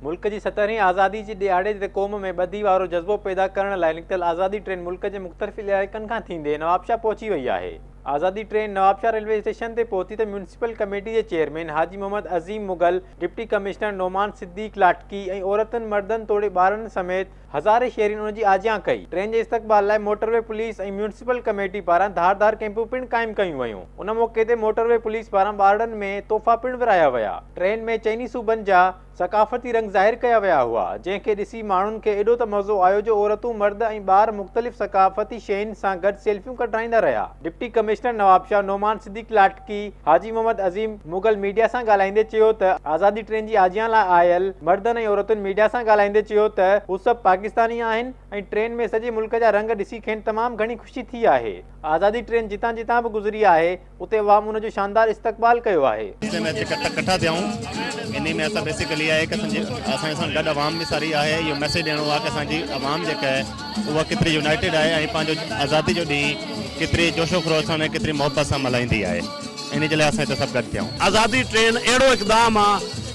मुल्क की 17वीं आज़ादी के दिहाड़े ते क़ौम में ॿधी वारो जज़्बो पैदा करण लाइ निकितल आज़ादी ट्रेन मुल्क के मुख़्तलिफ़ इलाइक़नि खां थींदे नवाबशाह पहुची वई आहे। आज़ादी ट्रेन नवाबशाह रेलवे स्टेशन ते पहुती त म्यूनिसिपल कमेटी के चेयरमैन हाजी मोहम्मद अज़ीम मुगल, डिप्टी कमिश्नर नोमान सिद्दीक लाटकी ऐं औरतुनि मर्दनि तोड़े ॿारनि समेत हज़ारे शहरीन उन की आजियां कई। ट्रेन के इस्तक़बाल लाइ मोटरवे पुलिस ऐं म्यूनिसिपल कमेटी पारां धारदार कैंपूं पिण क़ाइम कयूं वयूं। उन मौके ते मोटरवे पुलिस पारां ॿारनि में तोहफ़ा पिण विराया विया। ट्रेन में चइनी सूबनि जा सकाफ़ती रंग ज़ाहिर किया विया हुआ, जंहिंखे ॾिसी माण्हुनि खे एॾो त मज़ो आयो जो औरतूं मर्द ऐं ॿार मुख़्तलिफ़ सकाफ़ती शयुनि सां गॾु सेल्फियूं कढाईंदा रहिया। डिप्टी कमिश्नर नवाबशाह नोमान सिद्दीक लाटकी हाजी मोहम्मद अज़ीम मुगल मीडिया सां ॻाल्हाईंदे चयो त आज़ादी ट्रेन जी आजियां लाइ आयल मर्दनि ऐं औरतुनि मीडिया सां ॻाल्हाईंदे चयो त हू सभु पाकिस्तानी आहिनि ऐं ट्रेन में सॼे मुल्क जा रंग ॾिसी खेनि तमामु घणी ख़ुशी थी आहे। आज़ादी ट्रेन जितां जितां बि गुज़री आहे उते अवाम उन जो शानदार इस्तक़बाल कयो आहे। इन में असां बेसिकली आहे कि असांजे सां गॾु आवाम बि सारी आहे। इहो मैसेज ॾियणो आहे कि असांजी आवाम जेका आहे उहा केतिरी यूनाइटेड आहे ऐं पंहिंजो आज़ादी जो ॾींहुं केतिरी जोशो ख़रोश सां ऐं केतिरी मोहबत सां मल्हाईंदी आहे। इन जे लाइ असां हिते सभु गॾु थियूं। आज़ादी ट्रेन अहिड़ो इक़दाम आहे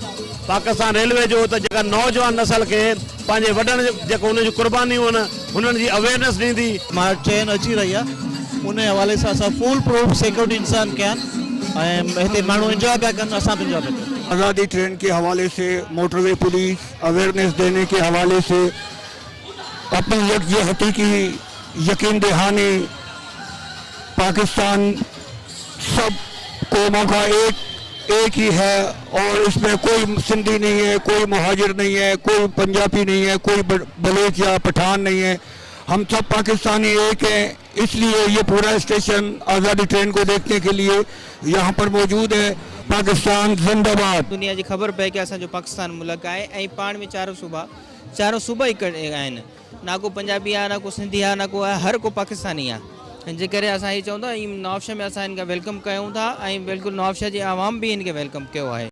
पाकिस्तान रेलवे जो त जेका नौजवान नस्ल खे पंहिंजे वॾनि जेको उन जूं कुर्बानियूं आहिनि हुननि जी अवेयरनेस ॾींदी। मां ट्रेन अची रही आहे उन हवाले सां असां फुल प्रूफ सिक्योरिटी इंसान कया ऐं हिते माण्हू इंजॉय पिया कनि, असां बि इंजॉय पिया कयूं। आज़ादी ट्रेन के हवाले से मोटरवे पुलिस अवेयरनेस देने के हवाले से अपनी यकजहती की यकीन दहानी पाकिस्तान सब कौमों का एक ही है और इसमें कोई सिंधी नहीं है, कोई मुहाजिर नहीं है, कोई पंजाबी नहीं है, कोई बलोच या पठान नहीं है। हम सब पाकिस्तानी एक हैं। इसलिए ये पूरा स्टेशन आज़ादी ट्रेन को देखने के लिए यहाँ पर मौजूद है। पाकिस्तान जिंदाबाद। दुनिया की खबर पए कि असांजो पाकिस्तान मुल्क है ऐं पाण में चारों सूबा ही आहिनि। ना को पंजाबी आहे, ना को सिंधी आहे, ना को आहे, हर को पाकिस्तानी आहे। जे करे असां ये चवंदा नवाबशाह में असां इनका वेलकम कयूं था ऐं बिल्कुलु नवाबशाह जी आवाम भी इनके वेलकम कयो आहे।